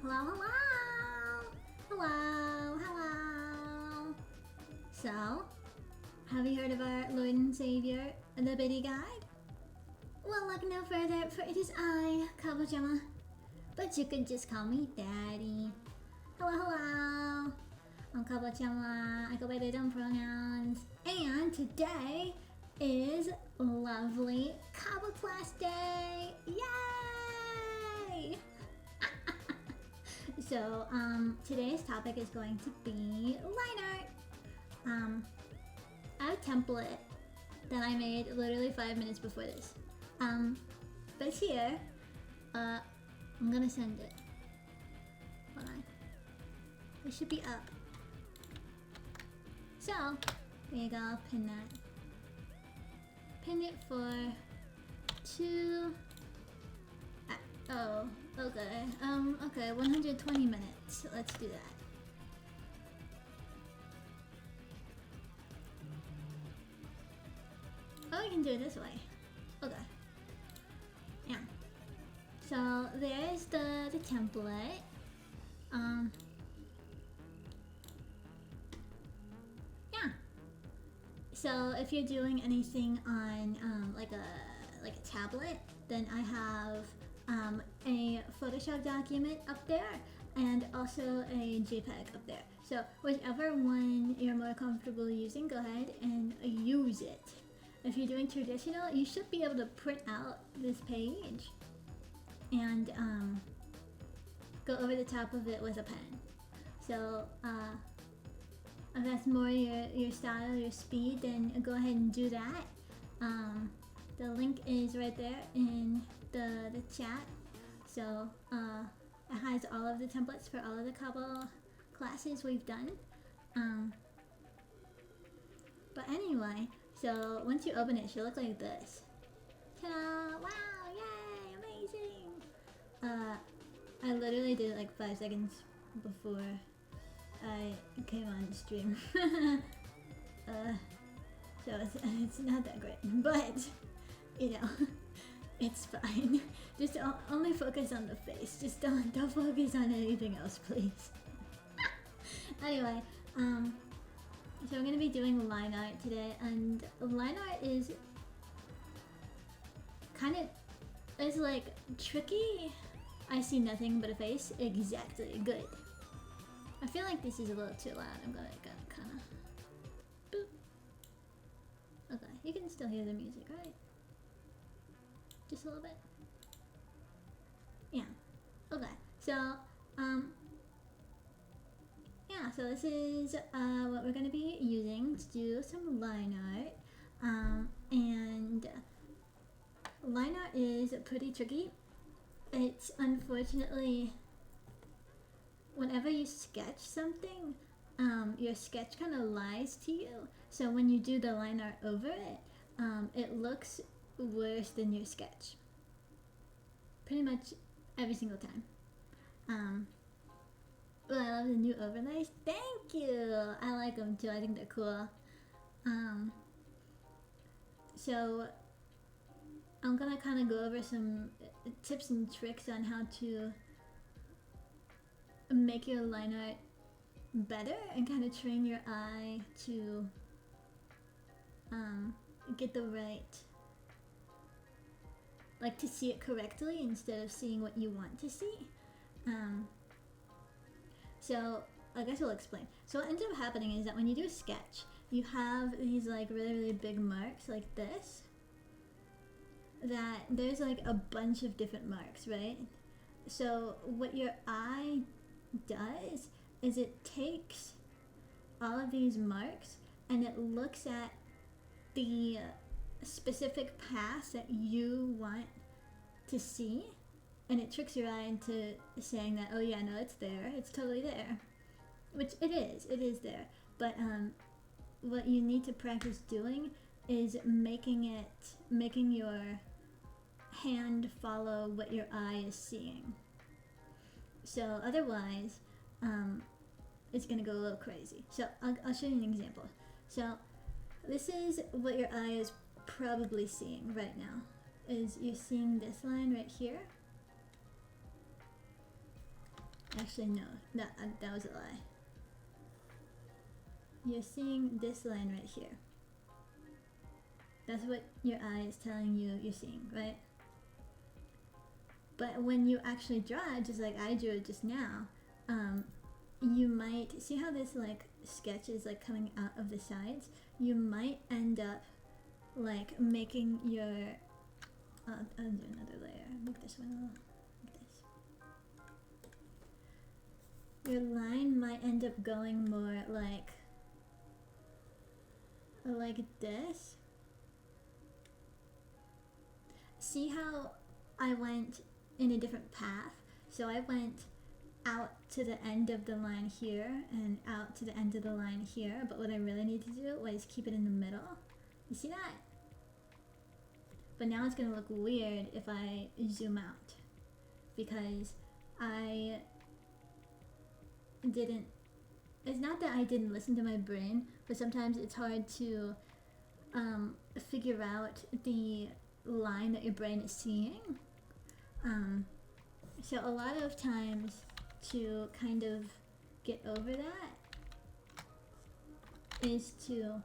Hello, hello! Hello, hello! So, have you heard of our Lord and Savior, the Biddy Guide? Well, look no further, for it is I, KaboChama. But you can just call me Daddy. Hello, hello! I'm KaboChama. I go by they them pronouns. And today is lovely KaboClass Day! Yay! So, today's topic is going to be Lineart. I have a template that I made literally 5 minutes before this. But it's here. I'm gonna send it. Hold on. It should be up. So, here you go, pin that. Pin it for 2... oh, okay. Okay, 120 minutes. Let's do that. Oh, we can do it this way. Okay. Yeah. So there's the template. Yeah. So if you're doing anything on like a tablet, then I have a Photoshop document up there and also a JPEG up there. So whichever one you're more comfortable using, go ahead and use it. If you're doing traditional, you should be able to print out this page and go over the top of it with a pen. So if that's more your style, your speed, then go ahead and do that. The link is right there in the chat. So it has all of the templates for all of the Kabo classes we've done. But anyway, so once you open it, it should look like this. Ta-da! Wow! Yay! Amazing! I literally did it like 5 seconds before I came on stream. So it's not that great, but you know, it's fine. Just only focus on the face. Just don't focus on anything else, please. Anyway, so we're gonna be doing line art today, and line art is kind of, it's like tricky. I see nothing but a face. Exactly. Good. I feel like this is a little too loud. I'm gonna kind of boop. Okay, you can still hear the music, right? Just a little bit. Yeah. Okay. So yeah. So this is what we're gonna be using to do some line art, and line art is pretty tricky. It's unfortunately, whenever you sketch something, your sketch kind of lies to you. So when you do the line art over it, it looks worse than your sketch. Pretty much every single time. But I love the new overlays. Thank you! I like them too. I think they're cool. So I'm gonna kind of go over some tips and tricks on how to make your line art better and kind of train your eye to get the right, like to see it correctly instead of seeing what you want to see. So I guess I'll explain. So what ends up happening is that when you do a sketch, you have these like really big marks like this, that there's like a bunch of different marks, right? So what your eye does is it takes all of these marks and it looks at the specific paths that you want to see, and it tricks your eye into saying that, oh yeah, no, it's there, it's totally there, which it is there. But what you need to practice doing is making your hand follow what your eye is seeing. So otherwise, it's gonna go a little crazy. So I'll show you an example. So this is what your eye is probably seeing right now. Is you're seeing this line right here, actually no, that was a lie. You're seeing this line right here. That's what your eye is telling you you're seeing, right? But when you actually draw it, just like I drew it just now, you might see how this like sketch is like coming out of the sides. You might end up like making your I'll do another layer. Make this one a little like this. Your line might end up going more like this. See how I went in a different path? So I went out to the end of the line here and out to the end of the line here, but what I really need to do was keep it in the middle. You see that? But now it's gonna look weird if I zoom out, because I didn't, it's not that I didn't listen to my brain, but sometimes it's hard to figure out the line that your brain is seeing. So a lot of times to kind of get over that is to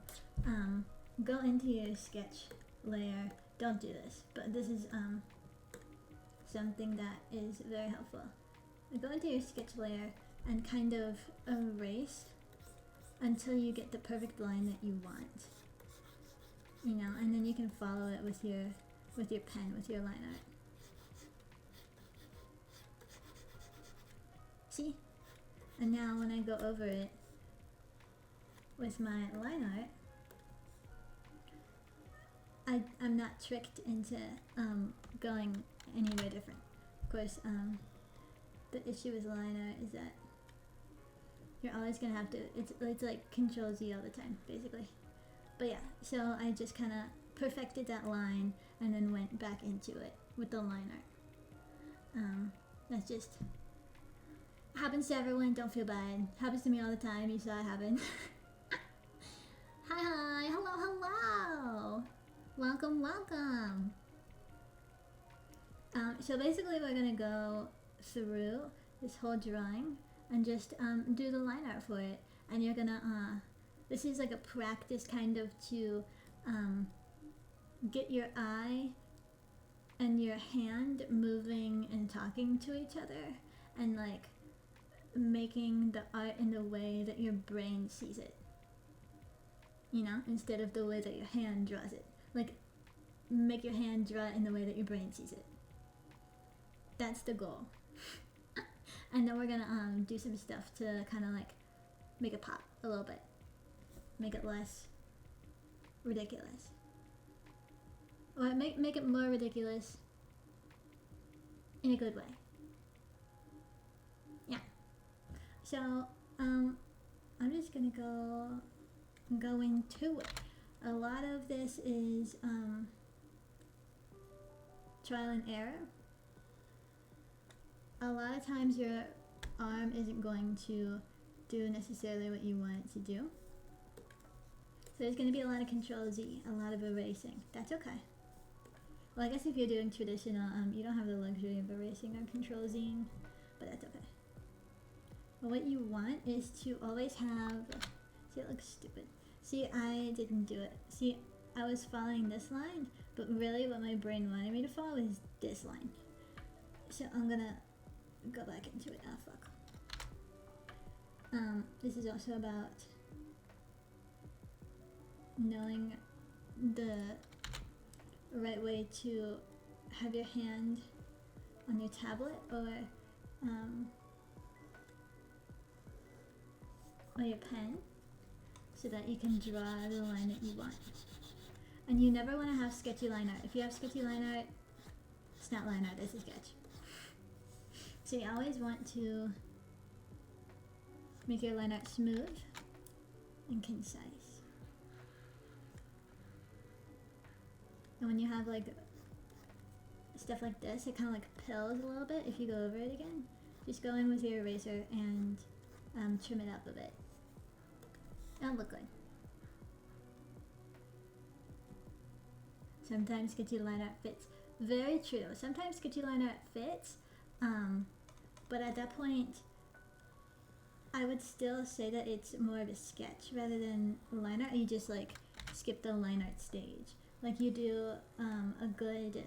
go into your sketch layer. Don't do this, but this is something that is very helpful. Go into your sketch layer and kind of erase until you get the perfect line that you want. You know, and then you can follow it with your pen, with your line art. See? And now when I go over it with my line art, I'm not tricked into going anywhere different. Of course, the issue with line art is that you're always gonna have to, it's like Control Z all the time, basically. But yeah, so I just kind of perfected that line and then went back into it with the line art. That's just, happens to everyone, don't feel bad. Happens to me all the time, you saw it happen. Hi, hello, hello! Welcome, welcome! So basically we're gonna go through this whole drawing and just do the line art for it. And you're gonna, this is like a practice kind of to get your eye and your hand moving and talking to each other, and like making the art in the way that your brain sees it, you know, instead of the way that your hand draws it. Like, make your hand draw it in the way that your brain sees it. That's the goal. And then we're gonna do some stuff to kind of like make it pop a little bit, make it less ridiculous, or make it more ridiculous in a good way. Yeah. So I'm just gonna go into it. A lot of this is trial and error. A lot of times your arm isn't going to do necessarily what you want it to do. So there's going to be a lot of Control Z, a lot of erasing. That's okay. Well, I guess if you're doing traditional, you don't have the luxury of erasing or Control Zing, but that's okay. But what you want is to always have, see, it looks stupid. See, I didn't do it. See, I was following this line, but really what my brain wanted me to follow is this line. So I'm gonna go back into it. Ah, fuck. This is also about knowing the right way to have your hand on your tablet or your pen, so that you can draw the line that you want. And you never want to have sketchy line art. If you have sketchy line art, it's not line art, it's a sketch. So you always want to make your line art smooth and concise. And when you have like stuff like this, it kind of like pills a little bit if you go over it again. Just go in with your eraser and trim it up a bit. It'll look good. Sometimes sketchy line art fits. Very true. Sometimes sketchy line art fits, but at that point, I would still say that it's more of a sketch rather than line art. You just like skip the line art stage. Like you do a good,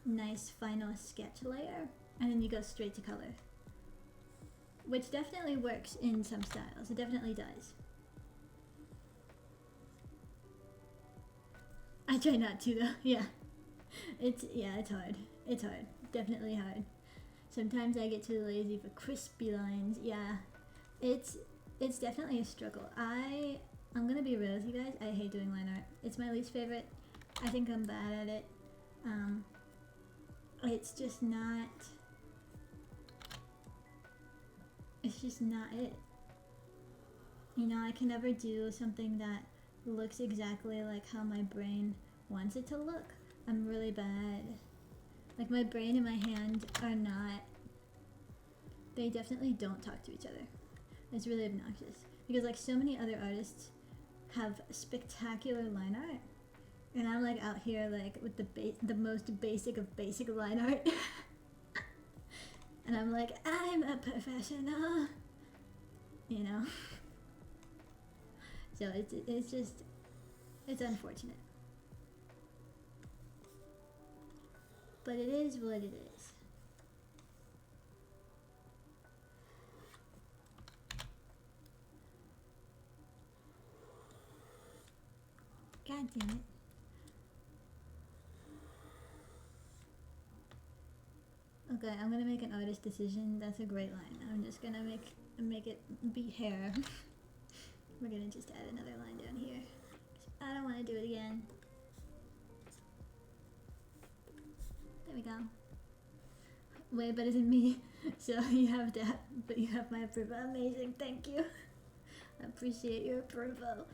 nice final sketch layer, and then you go straight to color. Which definitely works in some styles. It definitely does. I try not to though. Yeah. It's hard. It's hard. Definitely hard. Sometimes I get too lazy for crispy lines. Yeah. It's definitely a struggle. I'm gonna be real with you guys. I hate doing line art. It's my least favorite. I think I'm bad at it. It's just not it. You know, I can never do something that looks exactly like how my brain wants it to look. I'm really bad. Like my brain and my hand are not, they definitely don't talk to each other. It's really obnoxious because like so many other artists have spectacular line art, and I'm like out here like with the most basic of basic line art. And I'm like, I'm a professional, you know. So it's just, it's unfortunate, but it is what it is. God damn it. Okay, I'm gonna make an artist decision. That's a great line. I'm just gonna make it be hair. We're gonna just add another line down here. I don't want to do it again. There we go. Way better than me. So you have that, but you have my approval. Amazing, thank you. I appreciate your approval.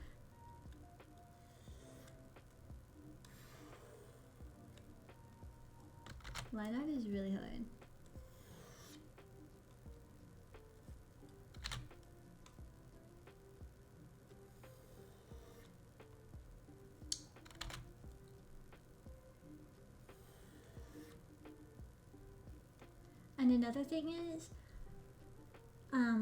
Line art is really hard. And another thing is,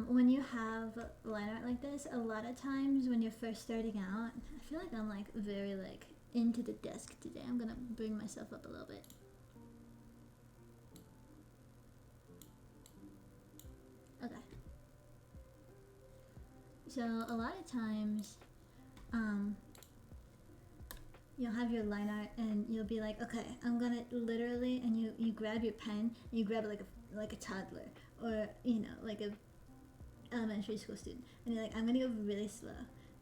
when you have line art like this, a lot of times when you're first starting out, I feel like I'm like very like into the desk today. I'm gonna bring myself up a little bit. Okay. So a lot of times, you'll have your line art and you'll be like, okay, I'm gonna literally, and you grab your pen and you grab it like a toddler, or you know, like a elementary school student, and you're like, I'm gonna go really slow.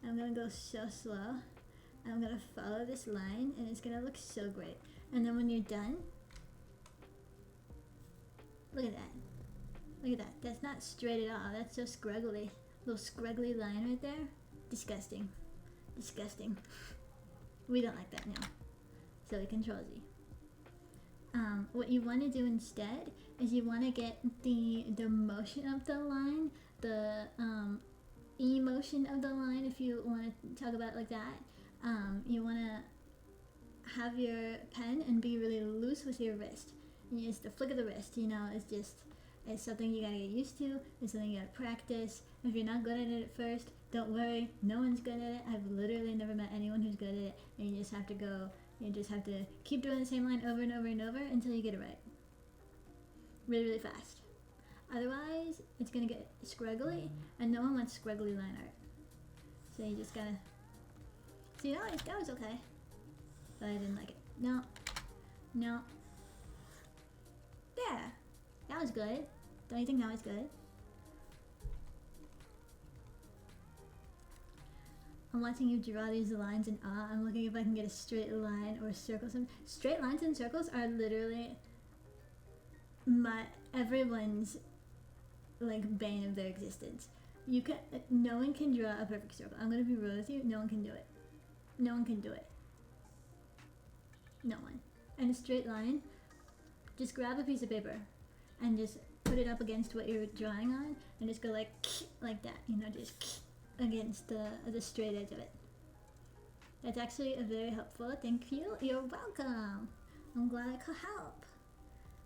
I'm gonna go so slow. I'm gonna follow this line and it's gonna look so great. And then when you're done, look at that. Look at that. That's not straight at all. That's so scruggly. Little scruggly line right there. Disgusting. Disgusting. We don't like that, no. Silly Control Z. What you want to do instead is you want to get the motion of the line, the emotion of the line, if you want to talk about it like that. You want to have your pen and be really loose with your wrist. And just the flick of the wrist, you know, it's something you gotta get used to. It's something you gotta practice. If you're not good at it at first, don't worry. No one's good at it. I've literally never met anyone who's good at it. And you just have to keep doing the same line over and over and over until you get it right. Really, really fast. Otherwise, it's gonna get scruggly, and no one wants scruggly line art. So you just gotta. See, that was okay, but I didn't like it. No. There. That was good. Don't you think that was good? I'm watching you draw these lines in awe. I'm looking if I can get a straight line or a circle. Straight lines and circles are literally everyone's like bane of their existence. No one can draw a perfect circle. I'm gonna be real with you. No one can do it. No one can do it. No one. And a straight line, just grab a piece of paper and just put it up against what you're drawing on and just go like that, you know, just against the straight edge of it. That's actually a very helpful. Thank you. You're welcome. I'm glad I could help.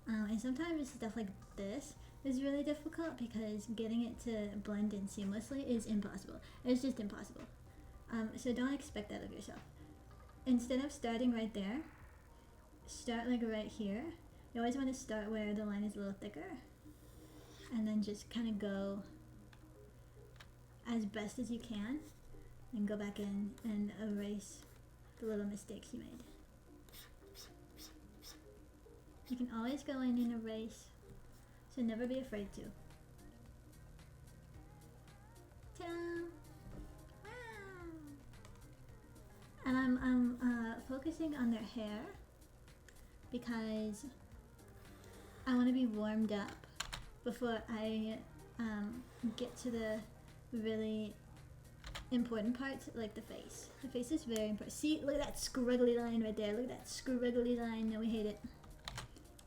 And sometimes stuff like this is really difficult because getting it to blend in seamlessly is impossible. It's just impossible. So don't expect that of yourself. Instead of starting right there, start like right here. You always want to start where the line is a little thicker, and then just kind of go as best as you can, and go back in and erase the little mistakes you made. You can always go in and erase, so never be afraid to. Ta-da! Wow! And I'm focusing on their hair because I want to be warmed up before I get to the really important parts, like the face. The face is very important. See, look at that scruggly line right there. Look at that scruggly line. No, we hate it.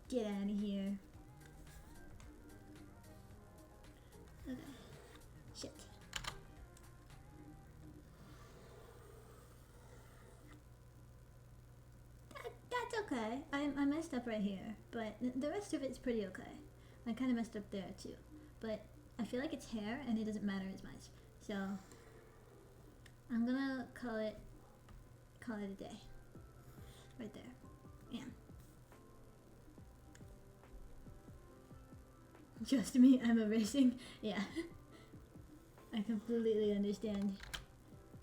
Get out of here. Okay. Shit. That's okay. I messed up right here, but the rest of it's pretty okay. I kind of messed up there too, but I feel like it's hair and it doesn't matter as much. So I'm gonna call it a day. Right there. Yeah. Just me, I'm erasing. Yeah. I completely understand.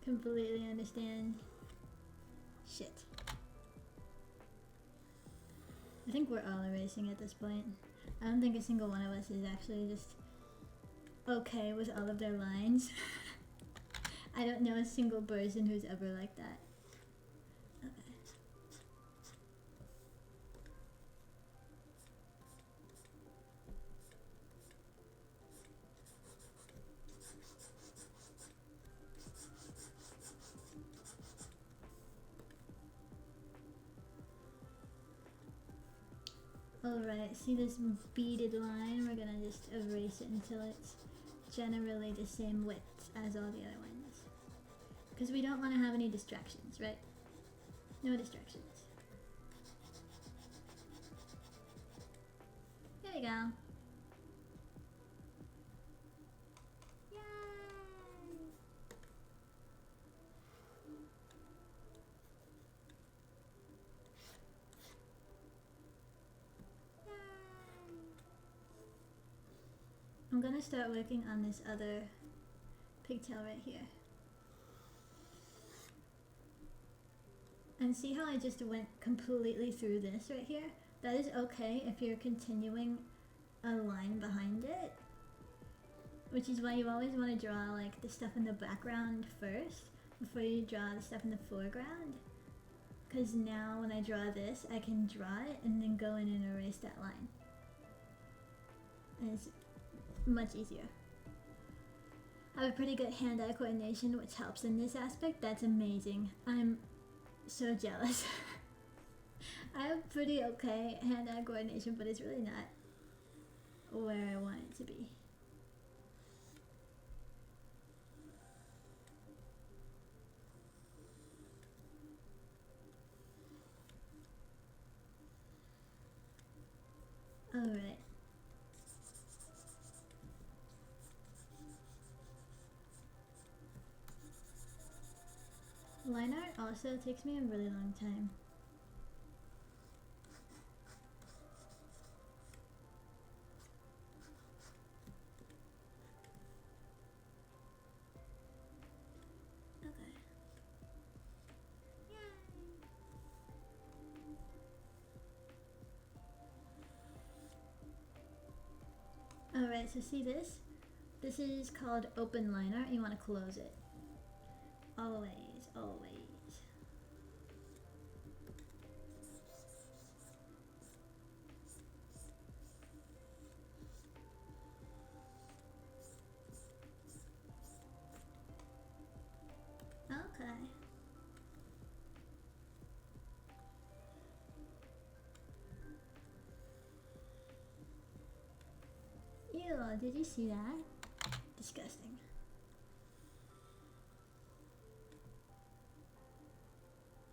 Completely understand. Shit. I think we're all erasing at this point. I don't think a single one of us is actually just okay with all of their lines. I don't know a single person who's ever like that. Okay. Alright, see this beaded line? We're gonna just erase it until it's generally the same width as all the other ones. Because we don't want to have any distractions, right? No distractions. There we go. Yay! I'm gonna start working on this other pigtail right here. And see how I just went completely through this right here? That is okay if you're continuing a line behind it. Which is why you always want to draw like the stuff in the background first before you draw the stuff in the foreground. Because now when I draw this, I can draw it and then go in and erase that line. And it's much easier. I have a pretty good hand-eye coordination, which helps in this aspect. That's amazing. I'm so jealous. I have pretty okay hand-eye coordination, but it's really not where I want it to be. Alright. Lineart also takes me a really long time. Okay. Yay! Alright, so see this? This is called open liner. You want to close it. Always, always. Okay. Ew, did you see that? Disgusting.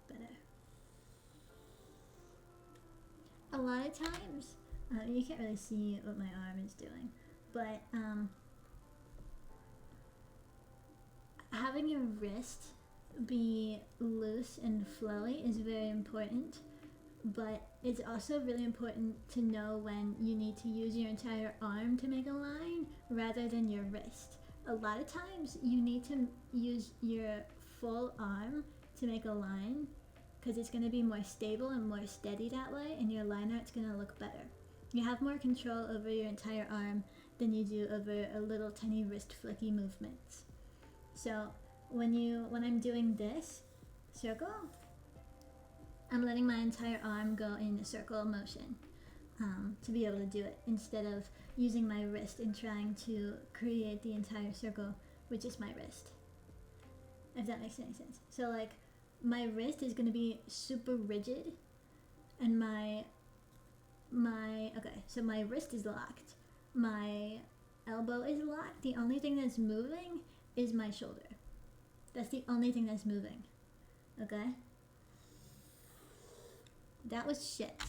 Better. A lot of times You can't really see what my arm is doing, but having your wrist be loose and flowy is very important, but it's also really important to know when you need to use your entire arm to make a line rather than your wrist. A lot of times you need to use your full arm to make a line because it's going to be more stable and more steady that way, and your line art's going to look better. You have more control over your entire arm than you do over a little tiny wrist flicky movements. So when I'm doing this circle, I'm letting my entire arm go in a circle motion to be able to do it, instead of using my wrist and trying to create the entire circle with just my wrist, if that makes any sense. So like my wrist is going to be super rigid, and my wrist is locked, my elbow is locked. The only thing that's moving is my shoulder. That's the only thing that's moving. Okay? That was shit.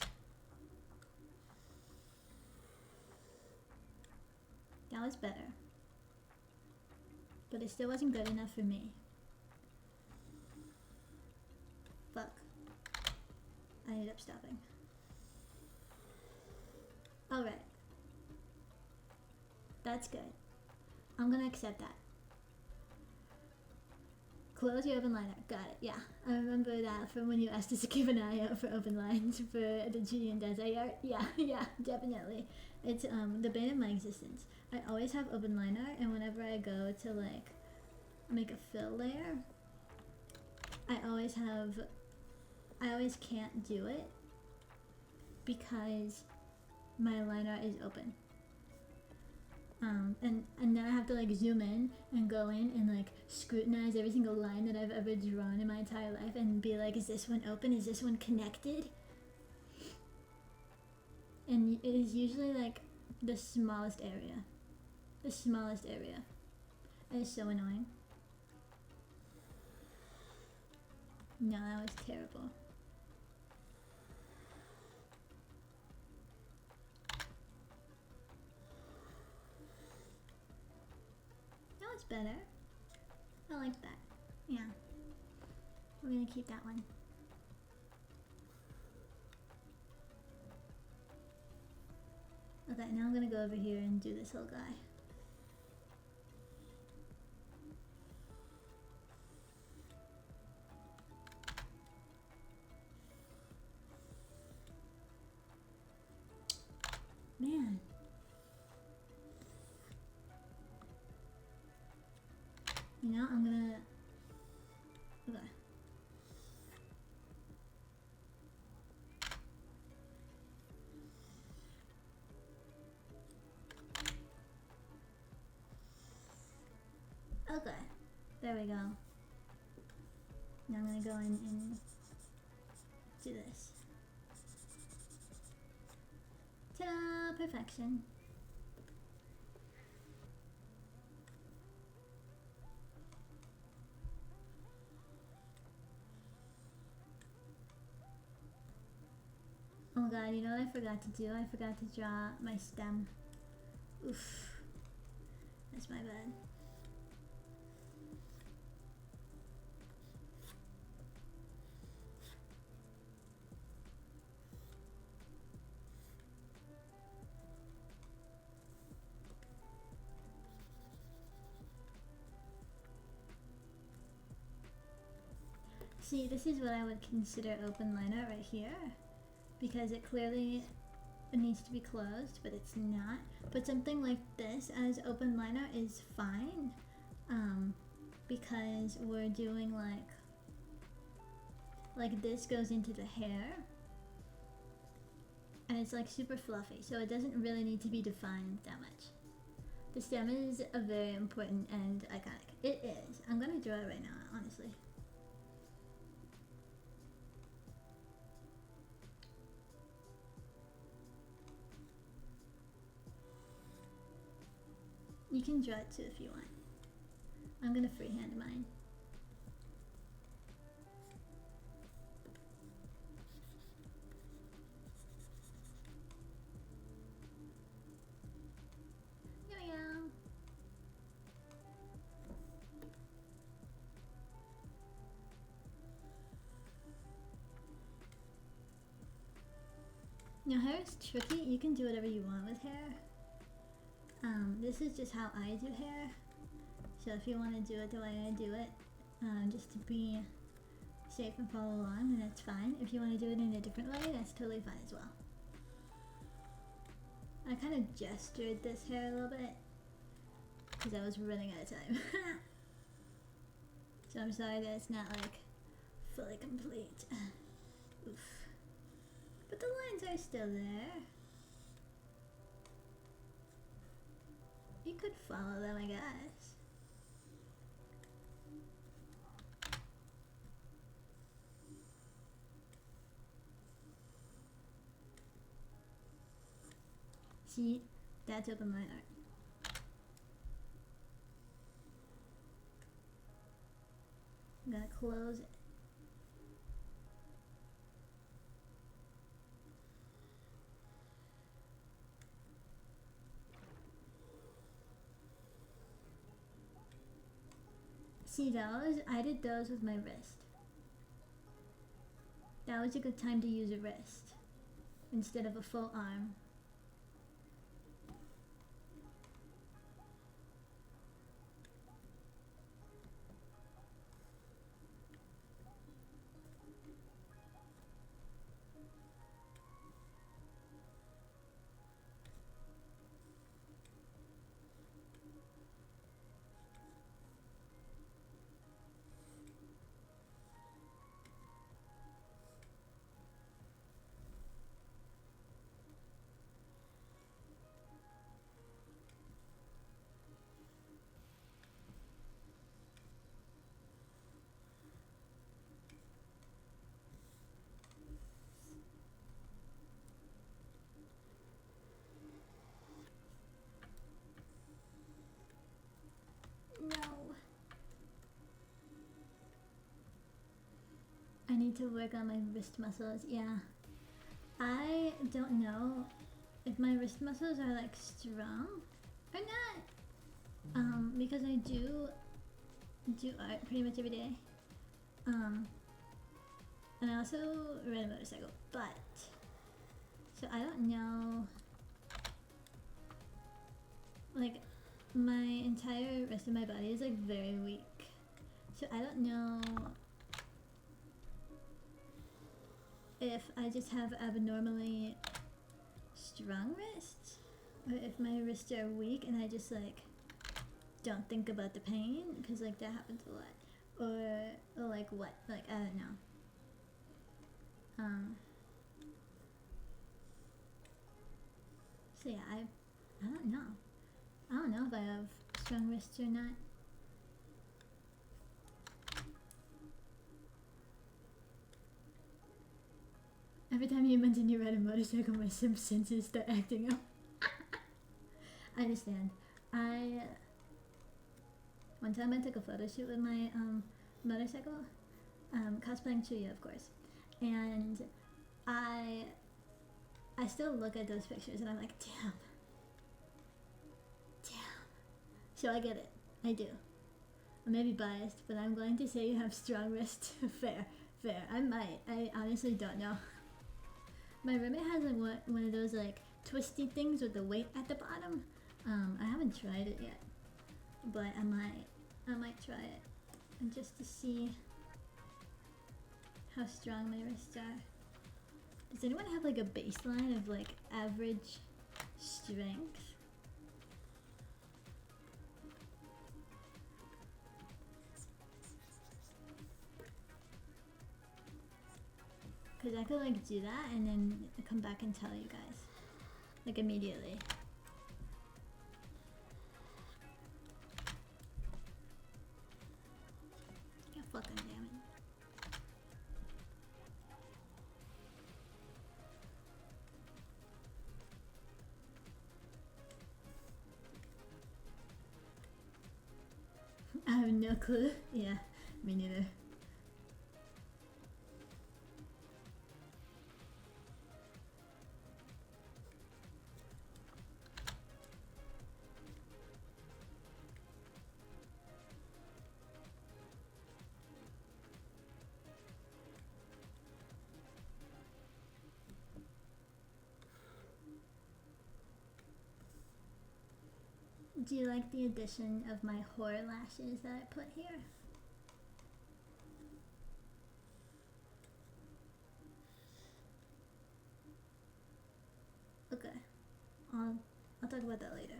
That was better. But it still wasn't good enough for me. Fuck. I ended up stopping. Alright. That's good. I'm gonna accept that. Close your open liner. Got it. Yeah. I remember that from when you asked us to keep an eye out for open lines for the Judy and Desi art. Yeah, definitely. It's the bane of my existence. I always have open liner, and whenever I go to like make a fill layer, I always can't do it because my liner is open. And then I have to like zoom in and go in and like scrutinize every single line that I've ever drawn in my entire life and be like, is this one open? Is this one connected? And it is usually like the smallest area. The smallest area. And it's so annoying. No, that was terrible. Better. I like that. Yeah. We're gonna keep that one. Okay, now I'm gonna go over here and do this little guy. Man. You know, I'm gonna... Okay. Okay. There we go. Now I'm gonna go in and do this. Ta-da! Perfection. Oh god, you know what I forgot to do? I forgot to draw my stem. Oof. That's my bad. See, this is what I would consider open liner right here, because it clearly needs to be closed, but it's not. But something like this as open liner is fine, because we're doing like this goes into the hair, and it's like super fluffy, so it doesn't really need to be defined that much. The stem is a very important and iconic. It is. I'm gonna draw it right now, honestly. You can draw it too if you want. I'm gonna freehand mine. Now hair is tricky. You can do whatever you want with hair. This is just how I do hair. So if you want to do it the way I do it, just to be safe and follow along, then that's fine. If you want to do it in a different way, that's totally fine as well. I kind of gestured this hair a little bit because I was running out of time. So I'm sorry that it's not like fully complete. Oof. But the lines are still there. You could follow them, I guess. See, that's open line art. I'm gonna close it. See those? I did those with my wrist. That was a good time to use a wrist instead of a full arm. No. I need to work on my wrist muscles, yeah. I don't know if my wrist muscles are like strong or not. Because I do art pretty much every day. And I also ride a motorcycle, but so I don't know, like my entire rest of my body is like very weak. So I don't know if I just have abnormally strong wrists or if my wrists are weak and I just like don't think about the pain, because like that happens a lot, or like what, like I don't know. So yeah, I don't know. I don't know if I have strong wrists or not. Every time you mention you ride a motorcycle, my sim senses start acting up. I understand. One time I took a photo shoot with my motorcycle, cosplaying Chuya, of course, and I still look at those pictures and I'm like, damn. So I get it. I do. I may be biased, but I'm going to say you have strong wrists. Fair. I might. I honestly don't know. My roommate has like one of those like twisty things with the weight at the bottom. I haven't tried it yet, but I might try it, and just to see how strong my wrists are. Does anyone have like a baseline of like average strength? Because I could like do that and then come back and tell you guys, like immediately. Yeah, fucking damn it. I have no clue. Yeah, me neither. Do you like the addition of my horror lashes that I put here? Okay, I'll talk about that later.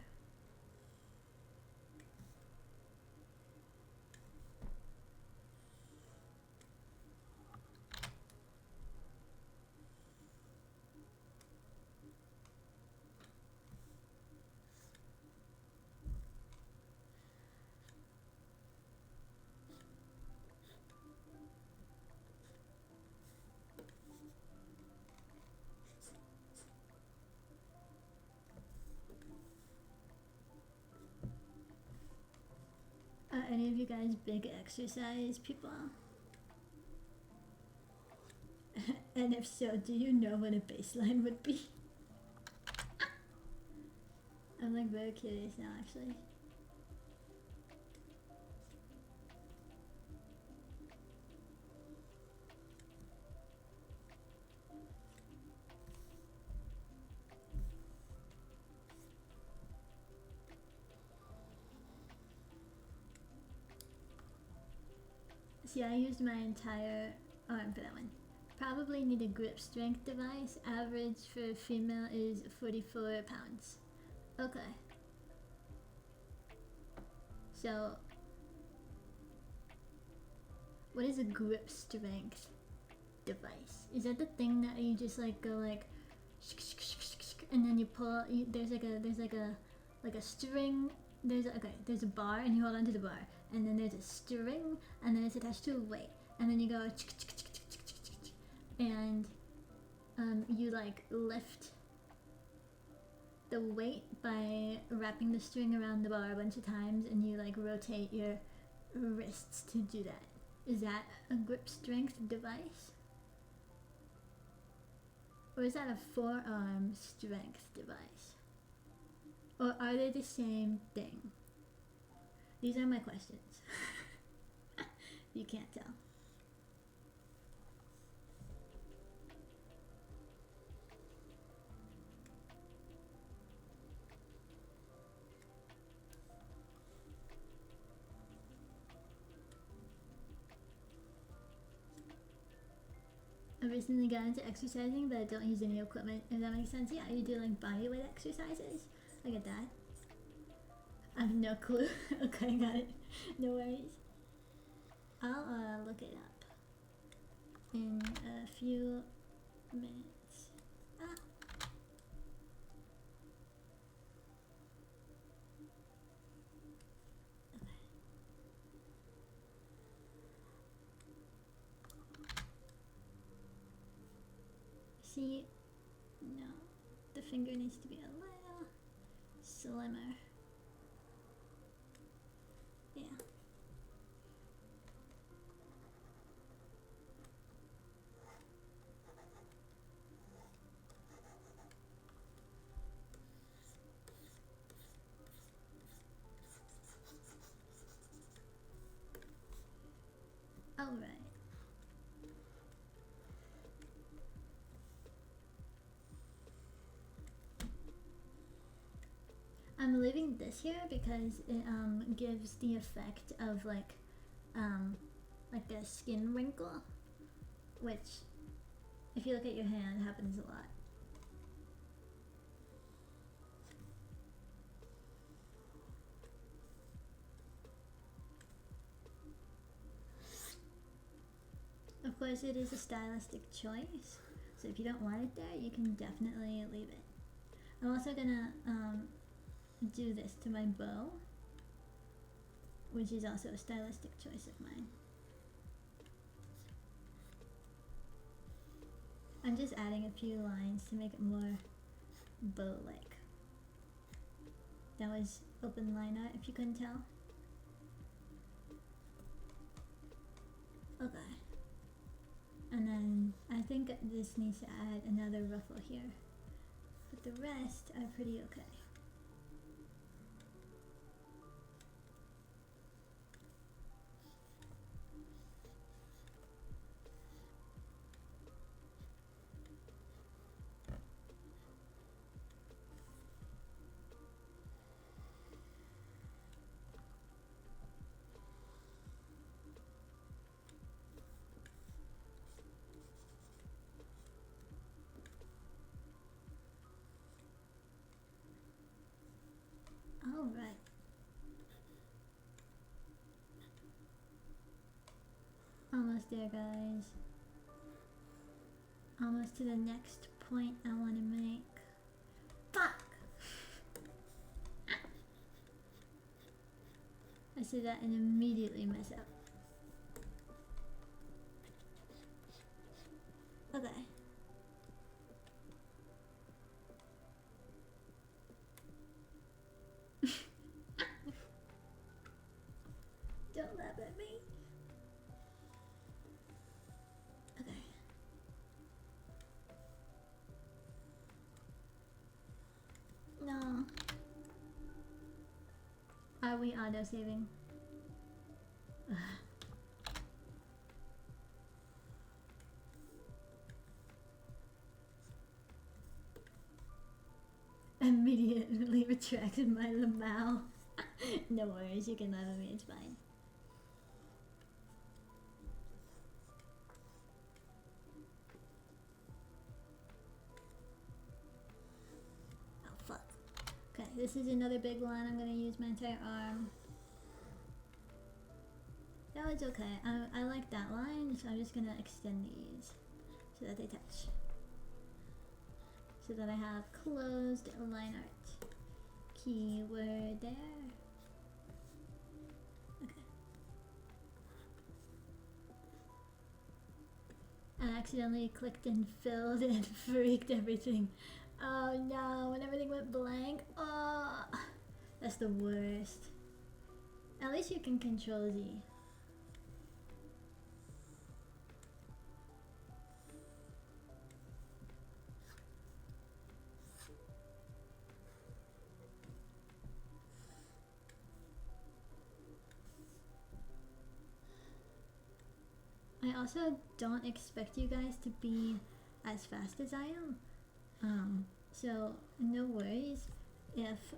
Are any of you guys big exercise people? And if so, do you know what a baseline would be? I'm like very curious now, actually. See, I used my entire arm for that one. Probably need a grip strength device. Average for female is 44 pounds. Okay. So, what is a grip strength device? Is that the thing that you just like go like, and then you pull? There's like a string. There's a bar, and you hold onto the bar, and then there's a string, and then it's attached to a weight, and then you go, and you like lift the weight by wrapping the string around the bar a bunch of times, and you like rotate your wrists to do that. Is that a grip strength device? Or is that a forearm strength device? Or are they the same thing? These are my questions. You can't tell. I recently got into exercising, but I don't use any equipment, if that makes sense. Yeah, you do like bodyweight exercises. I get that. I have no clue. Okay, got it. No worries. I'll look it up in a few minutes. See, no, the finger needs to be a little slimmer. Yeah. All right. I'm leaving this here because it gives the effect of like a skin wrinkle, which if you look at your hand happens a lot. Of course, it is a stylistic choice, so if you don't want it there, you can definitely leave it. I'm also gonna do this to my bow, which is also a stylistic choice of mine. I'm just adding a few lines to make it more bow-like. That was open Lineart, if you couldn't tell. Okay. And then I think this needs to add another ruffle here. But the rest are pretty okay. almost there, guys. Almost to the next point I want to make. Fuck! I see that and immediately mess up. Okay. Don't laugh at me. Okay. No. Are we auto-saving? Immediately retracted my lamau. No worries, you can laugh at me, it's fine. Oh fuck. Okay, this is another big one. I'm gonna use my entire arm. That was okay. I like that line, so I'm just gonna extend these so that they touch. So that I have closed line art. Keyword there. Okay. I accidentally clicked and filled and freaked everything. Oh no, when everything went blank. Oh, that's the worst. At least you can control Z. I also don't expect you guys to be as fast as I am. So no worries if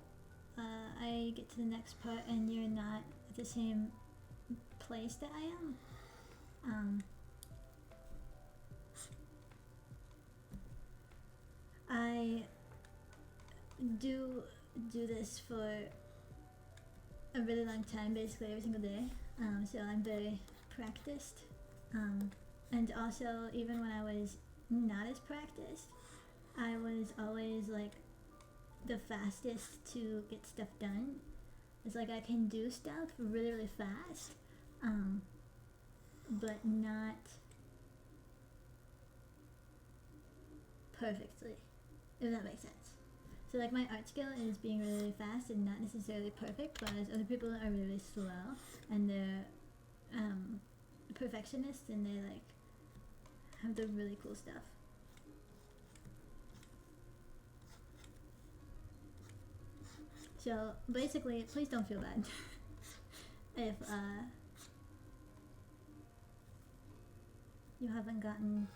I get to the next part and you're not at the same place that I am. I do this for a really long time, basically every single day. So I'm very practiced. And also, even when I was not as practiced, I was always like the fastest to get stuff done. It's like I can do stuff really, really fast, but not perfectly, if that makes sense. So like my art skill is being really, really fast and not necessarily perfect, whereas other people are really, really slow and they're perfectionists and they like have the really cool stuff. So basically, please don't feel bad if you haven't gotten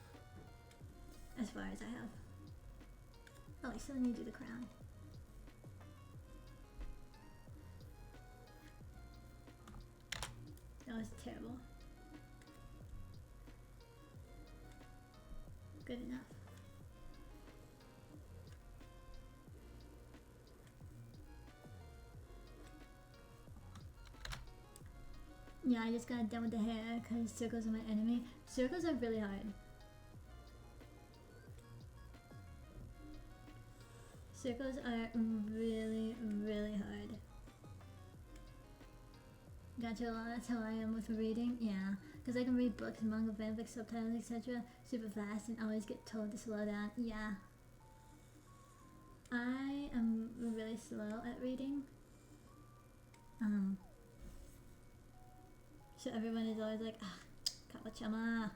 as far as I have. Oh, I still need to do the crown. That was terrible. Good enough. Yeah, I just got done with the hair because circles are my enemy. Circles are really hard. Circles are really, really hard. Gotcha, well, that's how I am with reading. Yeah, because I can read books, manga, fanfic, subtitles, etc. super fast and always get told to slow down. Yeah. I am really slow at reading. So everyone is always like, ah, KaboChama, are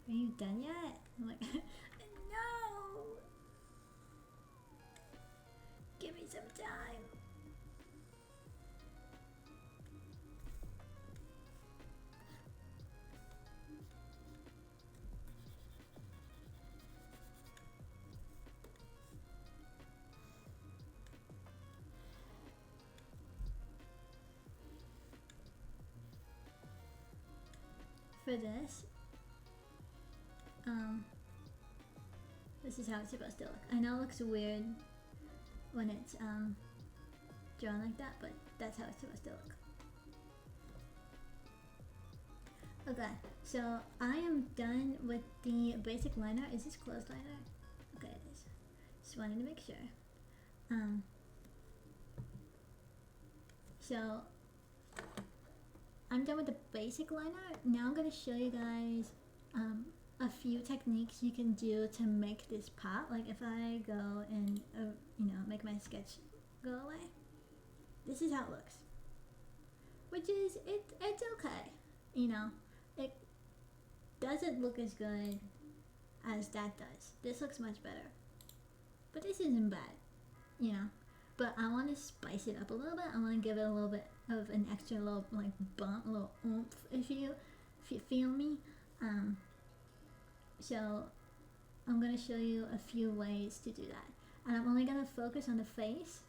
you done yet? I'm like, no! Give me some time. For this is how it's supposed to look. I know it looks weird when it's drawn like that, but that's how it's supposed to look. Okay, so I am done with the basic line art. Is this closed line art? Okay, it is. Just wanted to make sure. So I'm done with the basic line art. Now I'm gonna show you guys a few techniques you can do to make this pop. Like if I go and make my sketch go away, this is how it looks. Which is it's okay. It doesn't look as good as that does. This looks much better. But this isn't bad, But I want to spice it up a little bit. I want to give it a little bit of an extra little like bump, a little oomph, if you feel me. So I'm gonna show you a few ways to do that, and I'm only gonna focus on the face,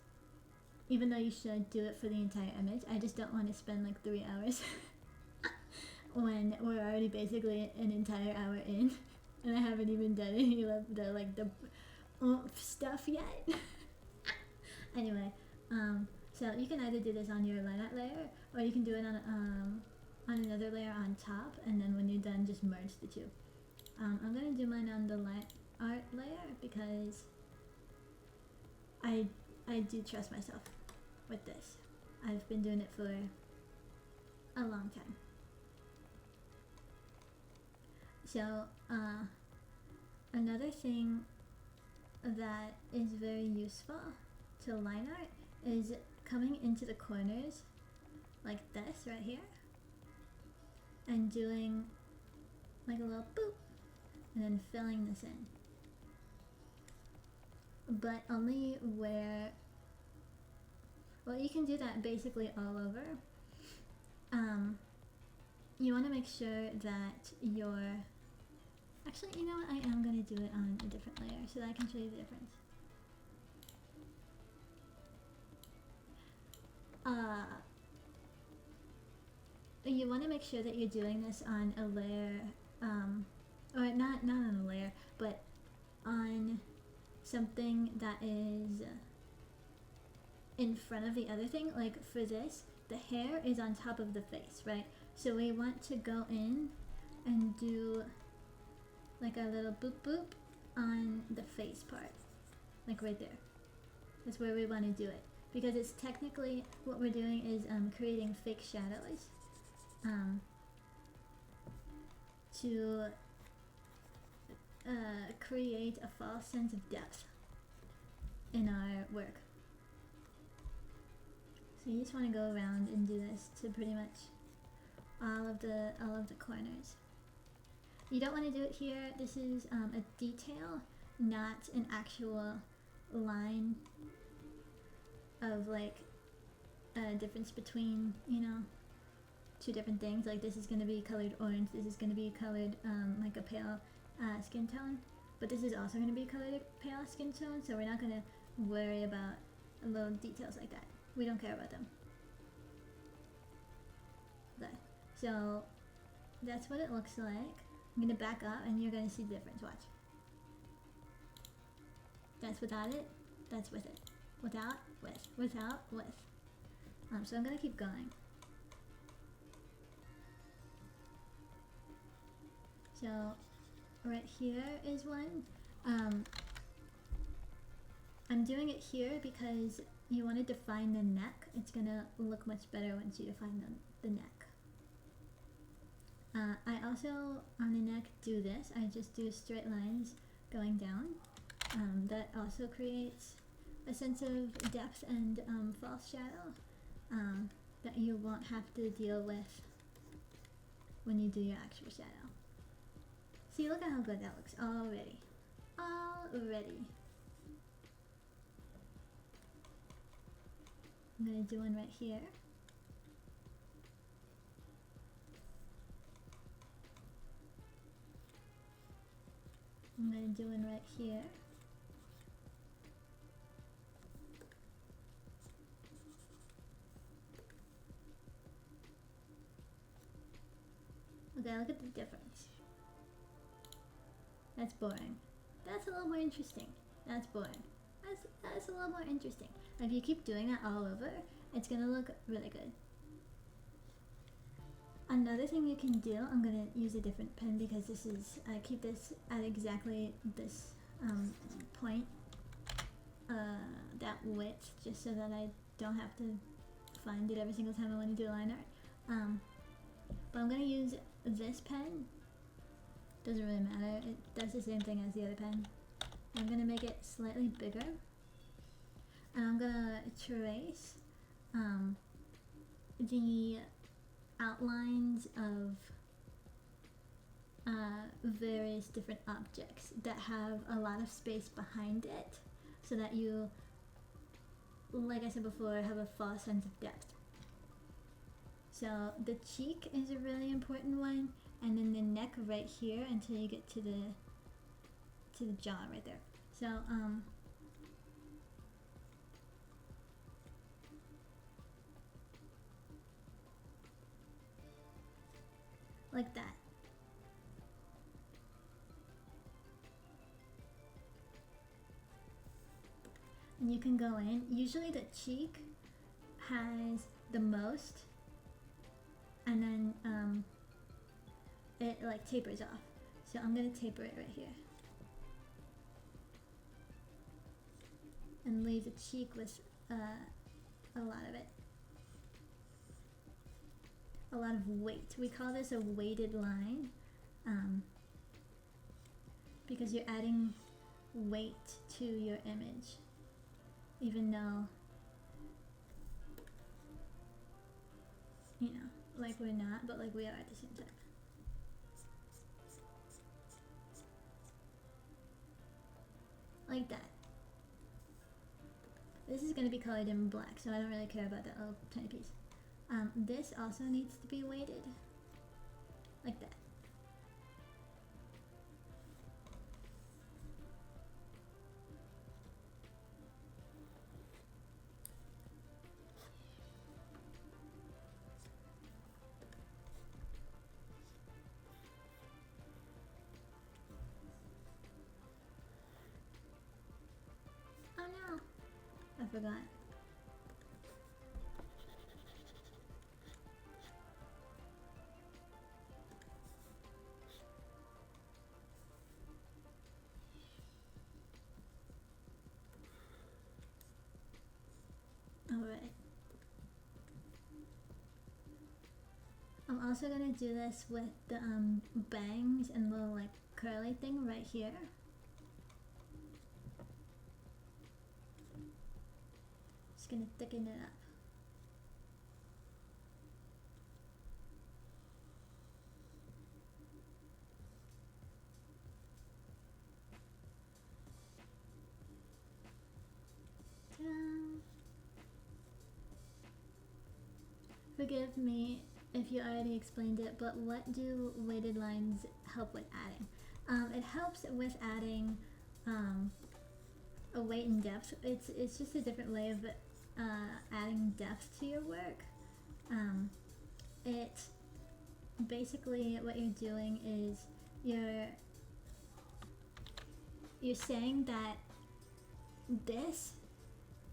even though you should do it for the entire image. I just don't want to spend like 3 hours when we're already basically an entire hour in, and I haven't even done any of the oomph stuff yet. Anyway, so you can either do this on your line art layer, or you can do it on another layer on top, and then when you're done, just merge the two. I'm gonna do mine on the line art layer because I do trust myself with this. I've been doing it for a long time. So another thing that is very useful to line art is coming into the corners like this right here and doing like a little boop and then filling this in, but only where, well, you can do that basically all over. You want to make sure that your, actually, you know what, I am going to do it on a different layer so that I can show you the difference. You want to make sure that you're doing this on a layer, or not on a layer, but on something that is in front of the other thing. Like for this, the hair is on top of the face, right? So we want to go in and do like a little boop boop on the face part, like right there. That's where we want to do it, because it's technically what we're doing is creating fake shadows to create a false sense of depth in our work. So you just want to go around and do this to pretty much all of the corners. You don't want to do it here. This is a detail, not an actual line of like a difference between, two different things. Like this is going to be colored orange, this is going to be colored like a pale skin tone, but this is also going to be colored pale skin tone, so we're not going to worry about little details like that. We don't care about them. Okay, so that's what it looks like. I'm going to back up and you're going to see the difference. Watch. That's without it, that's with it. Without, with, without, with. So I'm going to keep going. So right here is one. I'm doing it here because you want to define the neck. It's going to look much better once you define the neck. I also, on the neck, do this. I just do straight lines going down. That also creates a sense of depth and false shadow that you won't have to deal with when you do your actual shadow. See, look at how good that looks already. Already. I'm going to do one right here. I'm going to do one right here. Okay, look at the difference. That's boring. That's a little more interesting. That's boring. That's a little more interesting. If you keep doing that all over, it's gonna look really good. Another thing you can do, I'm gonna use a different pen because this is, I keep this at exactly this point, that width, just so that I don't have to find it every single time I want to do line art. But I'm gonna use this pen. Doesn't really matter, it does the same thing as the other pen. I'm gonna make it slightly bigger, and I'm gonna trace the outlines of various different objects that have a lot of space behind it, so that you, like I said before, have a false sense of depth. So the cheek is a really important one, and then the neck right here until you get to the jaw right there. So like that. And you can go in. Usually the cheek has the most, and then it like tapers off. So I'm gonna taper it right here. And leave the cheek with a lot of it. A lot of weight. We call this a weighted line because you're adding weight to your image, even though, you know, like we're not, but like we are at the same time. Like that. This is going to be colored in black, so I don't really care about that little tiny piece. This also needs to be weighted, like that. Oh no, I forgot. Alright. I'm also gonna do this with the bangs and little like curly thing right here. Just gonna thicken it up. Forgive me if you already explained it, but what do weighted lines help with adding? It helps with adding a weight and depth. It's just a different way of adding depth to your work. It basically, what you're doing is you're saying that this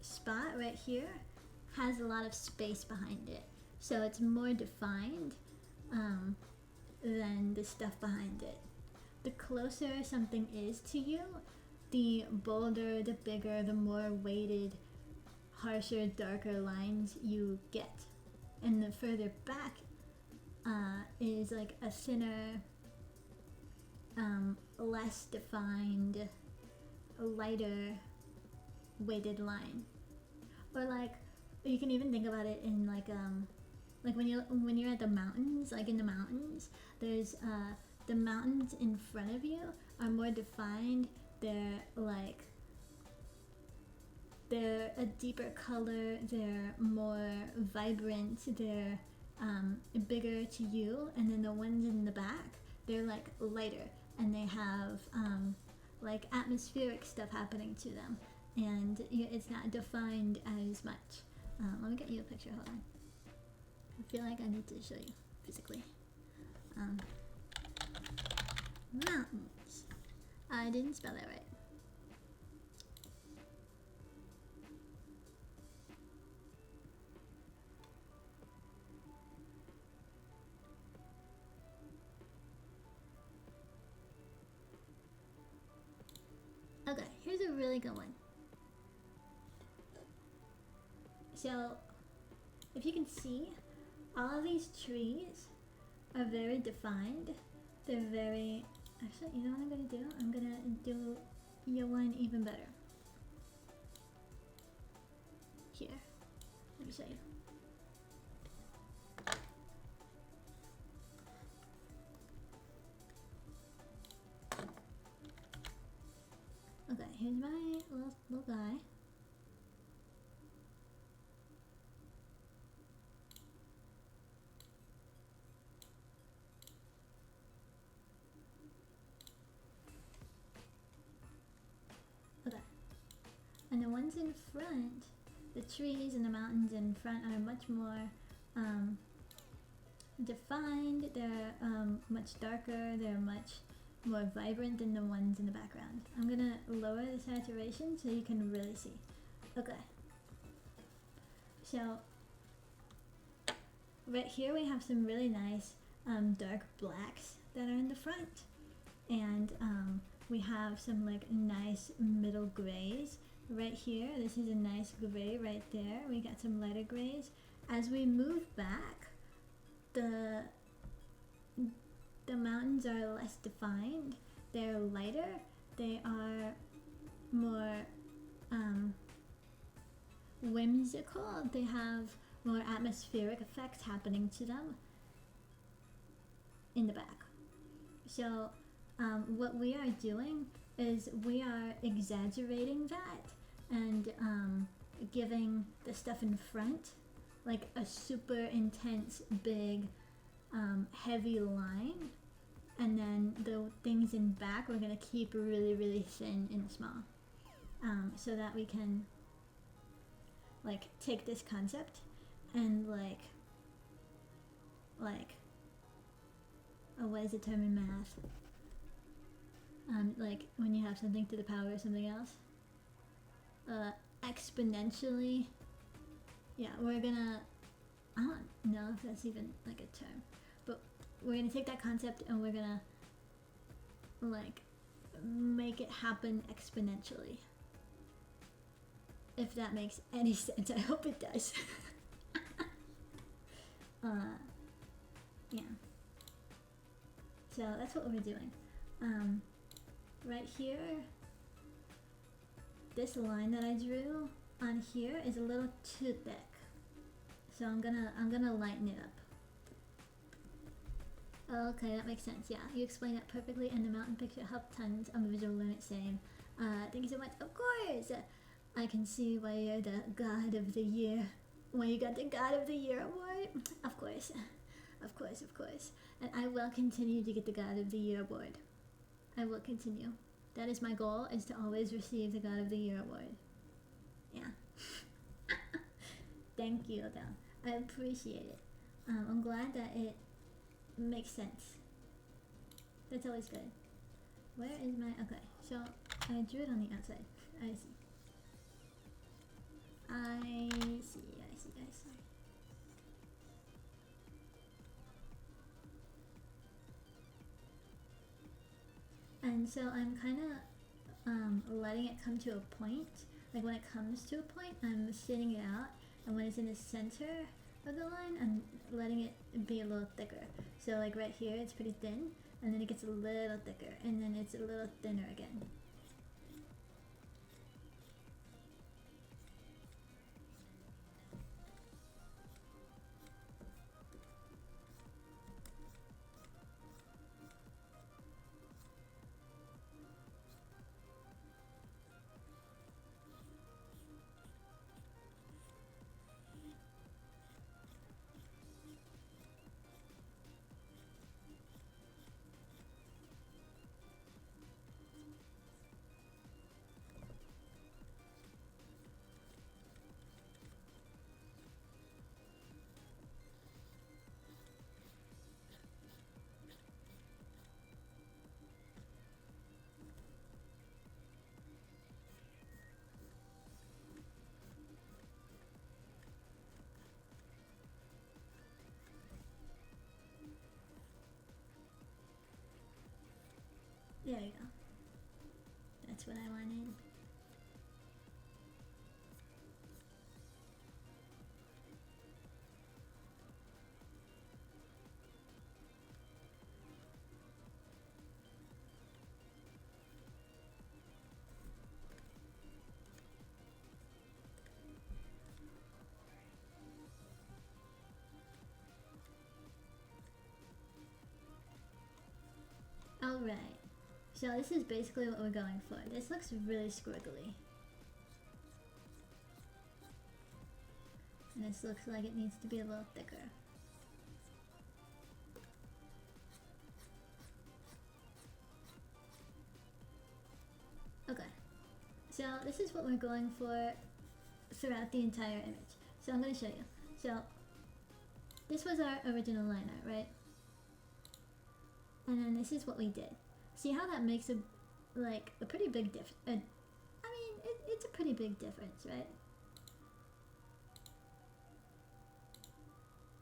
spot right here has a lot of space behind it, so it's more defined than the stuff behind it. The closer something is to you, the bolder, the bigger, the more weighted, harsher, darker lines you get. And the further back is like a thinner, less defined, lighter weighted line. Or like, you can even think about it in like when you're at the mountains, like in the mountains, there's the mountains in front of you are more defined. They're a deeper color, they're more vibrant, they're bigger to you, and then the ones in the back, they're like lighter, and they have like atmospheric stuff happening to them, and it's not defined as much. Let me get you a picture, hold on. I feel like I need to show you physically. Mountains. I didn't spell that right. really good one. So, if you can see, all of these trees are very defined. They're very... Actually, you know what I'm gonna do? I'm gonna do your one even better. Here. Let me show you. Okay, here's my little guy. Okay. And the ones in front, the trees and the mountains in front are much more defined. They're much darker. They're much more vibrant than the ones in the background. I'm gonna lower the saturation so you can really see. Okay. So right here we have some really nice dark blacks that are in the front, and we have some like nice middle grays right here. This is a nice gray right there. We got some lighter grays. As we move back, the mountains are less defined. They're lighter. They are more whimsical. They have more atmospheric effects happening to them in the back. So what we are doing is we are exaggerating that and giving the stuff in front like a super intense, big, heavy line, and then the things in back we're gonna keep really, really thin and small, so that we can like take this concept and like what is the term in math? Like when you have something to the power of something else, exponentially. Yeah, we're gonna, I don't know if that's even like a term, but we're gonna take that concept and we're gonna like make it happen exponentially. If that makes any sense, I hope it does. Yeah. So that's what we're doing. Right here, this line that I drew on here is a little too thick, so I'm gonna lighten it up. Okay, that makes sense. Yeah, you explained that perfectly, and the mountain picture helped tons. I'm a visual learner, same. Thank you so much. Of course, I can see why you're the God of the Year. Why you got the God of the Year award? Of course, of course, of course. And I will continue to get the God of the Year award. I will continue. That is my goal, is to always receive the God of the Year award. Yeah. Thank you, though. I appreciate it. I'm glad that it makes sense. That's always good. Where is my... Okay, so I drew it on the outside. I see. And so I'm kind of letting it come to a point. Like when it comes to a point, I'm thinning it out. And when it's in the center of the line, I'm letting it be a little thicker. So like right here, it's pretty thin. And then it gets a little thicker. And then it's a little thinner again. There you go. That's what I wanted. So this is basically what we're going for. This looks really squiggly. And this looks like it needs to be a little thicker. Okay, so this is what we're going for throughout the entire image. So I'm going to show you. So this was our original line art, right? And then this is what we did. See how that makes a pretty big difference? I mean, it's a pretty big difference, right?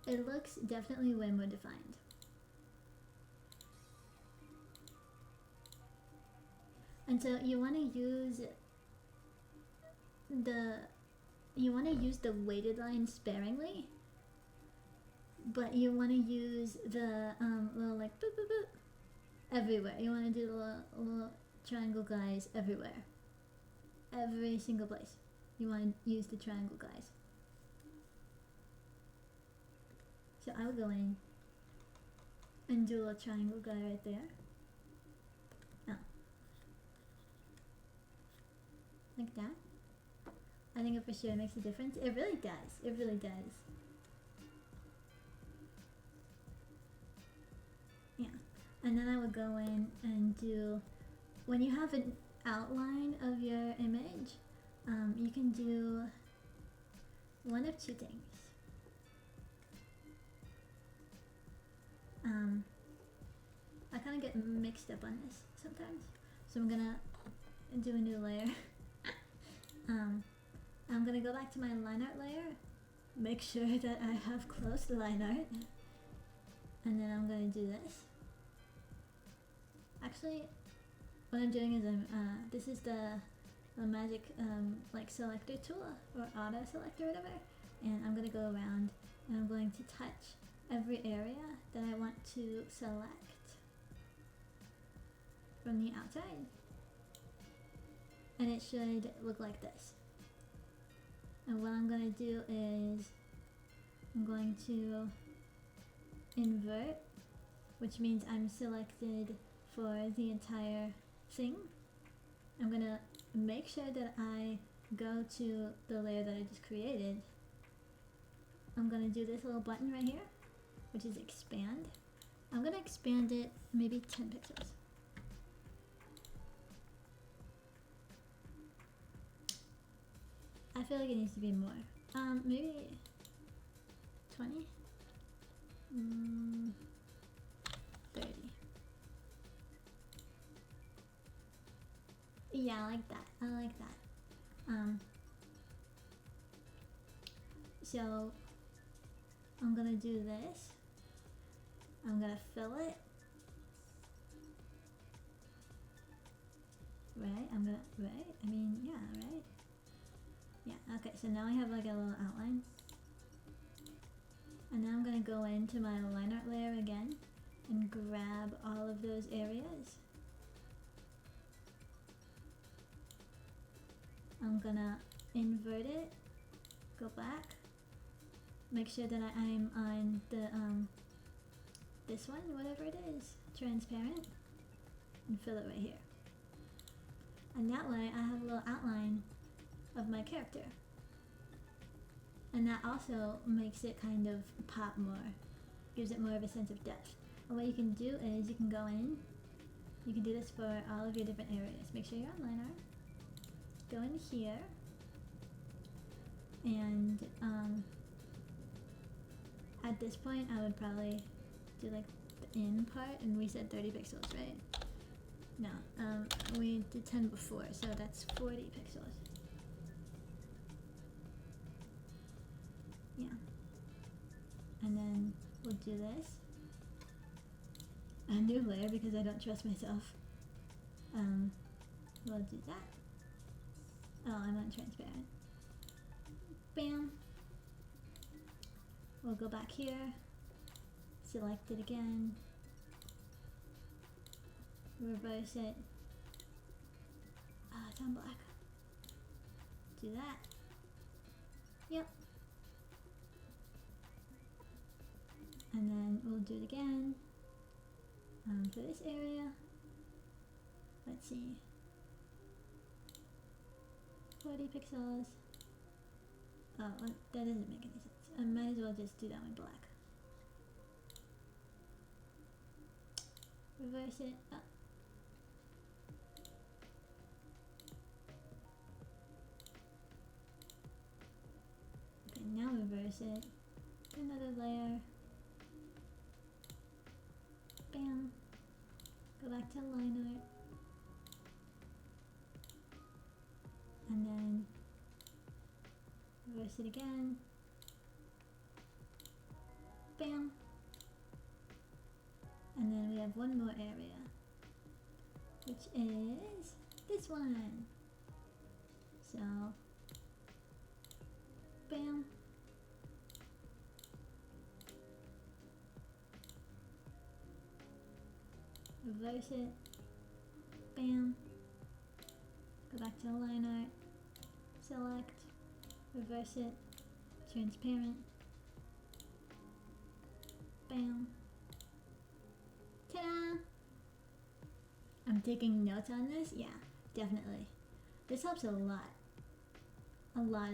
It looks definitely way more defined. And so you want to use the weighted line sparingly, but you want to use the little like boop boop boop everywhere. You want to do the little triangle guys everywhere. Every single place. You want to use the triangle guys. So I'll go in and do a little triangle guy right there. Oh. Like that. I think it for sure makes a difference. It really does. It really does. Yeah. And then I would go in and do, when you have an outline of your image, you can do one of two things. I kind of get mixed up on this sometimes, so I'm gonna do a new layer. I'm gonna go back to my line art layer, make sure that I have closed line art, and then I'm gonna do this. Actually, what I'm doing is this is the magic like selector tool or auto selector or whatever, and I'm gonna go around and I'm going to touch every area that I want to select from the outside, and it should look like this. And what I'm going to do is I'm going to invert, which means I'm selected for the entire thing. I'm going to make sure that I go to the layer that I just created. I'm going to do this little button right here, which is expand. I'm going to expand it maybe 10 pixels. I feel like it needs to be more. Maybe 20? 30. Yeah, I like that. I like that. So I'm gonna do this. I'm gonna fill it. Right? Right? I mean, yeah, right? Yeah, okay, so now I have like a little outline. And now I'm gonna go into my line art layer again and grab all of those areas. I'm gonna invert it, go back, make sure that I'm on the this one, whatever it is, transparent, and fill it right here. And that way I have a little outline of my character. And that also makes it kind of pop more, gives it more of a sense of depth. And what you can do is you can go in, you can do this for all of your different areas. Make sure you're on line art. Go in here, and at this point I would probably do like the in part, and we said 30 pixels, right? No, we did 10 before, so that's 40 pixels. Yeah. And then we'll do this. A new layer because I don't trust myself. We'll do that. Oh, I'm on transparent. Bam. We'll go back here. Select it again. Reverse it. Ah, it's on black. Do that. Yep. And then we'll do it again for this area. let's see, 40 pixels. Oh, that doesn't make any sense. I might as well just do that one black. Reverse it up. Okay, now reverse it. Another layer. Bam. Go back to Lineart. And then reverse it again. Bam. And then we have one more area, which is this one. So, bam. Reverse it. Bam. Go back to Lineart. Select. Reverse it. Transparent. Bam. Ta-da! I'm taking notes on this? Yeah, definitely. This helps a lot. A lot.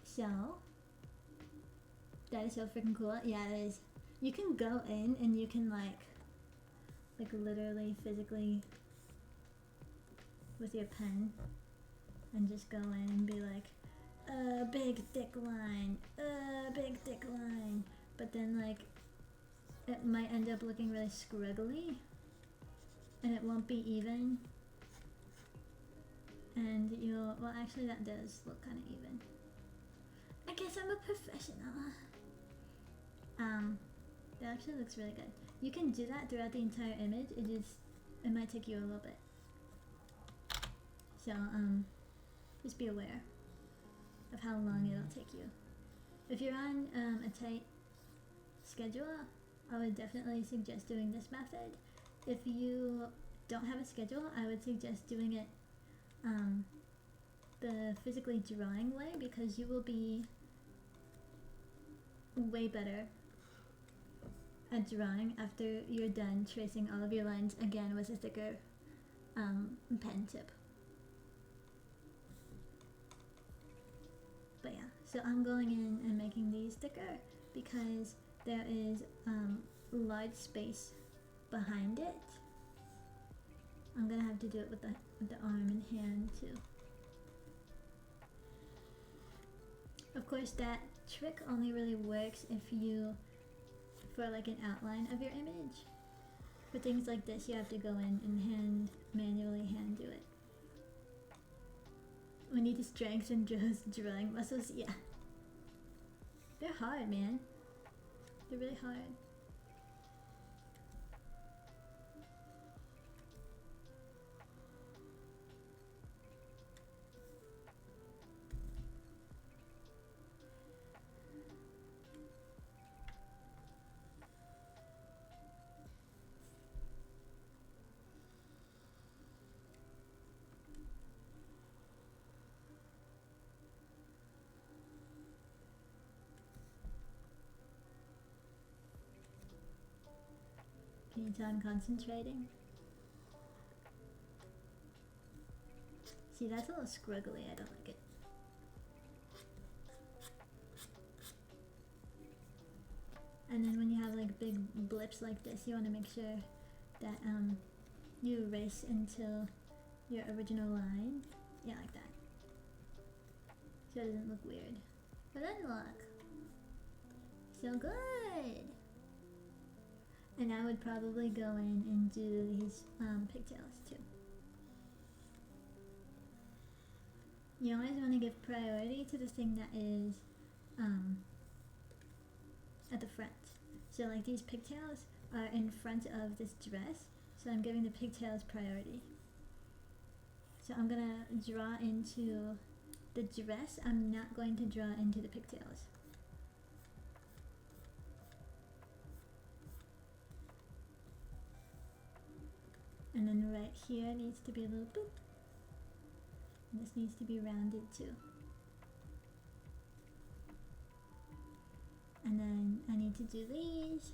So, that is so freaking cool. Yeah, it is. You can go in and you can like literally physically with your pen and just go in and be like, big thick line, big thick line. But then like it might end up looking really scruggly and it won't be even, and you'll, well actually that does look kind of even. I guess I'm a professional. That actually looks really good. You can do that throughout the entire image. It might take you a little bit. So just be aware of how long it'll take you. If you're on a tight schedule, I would definitely suggest doing this method. If you don't have a schedule, I would suggest doing it the physically drawing way, because you will be way better at drawing after you're done tracing all of your lines again with a thicker pen tip. But yeah, so I'm going in and making these thicker because there is large space behind it. I'm gonna have to do it with the arm and hand too. Of course, that trick only really works if you, for like an outline of your image. For things like this, you have to go in and manually hand do it. We need to strengthen Joe's drawing muscles. Yeah, they're hard, man. They're really hard. Can you tell I'm concentrating? See, that's a little scruggly. I don't like it. And then when you have like big blips like this, you want to make sure that you erase until your original line. Yeah, like that. So it doesn't look weird. But then look. So good! And I would probably go in and do these pigtails too. You always want to give priority to the thing that is at the front. So like these pigtails are in front of this dress, so I'm giving the pigtails priority. So I'm gonna draw into the dress, I'm not going to draw into the pigtails. And then right here needs to be a little boop. And this needs to be rounded too. And then I need to do these.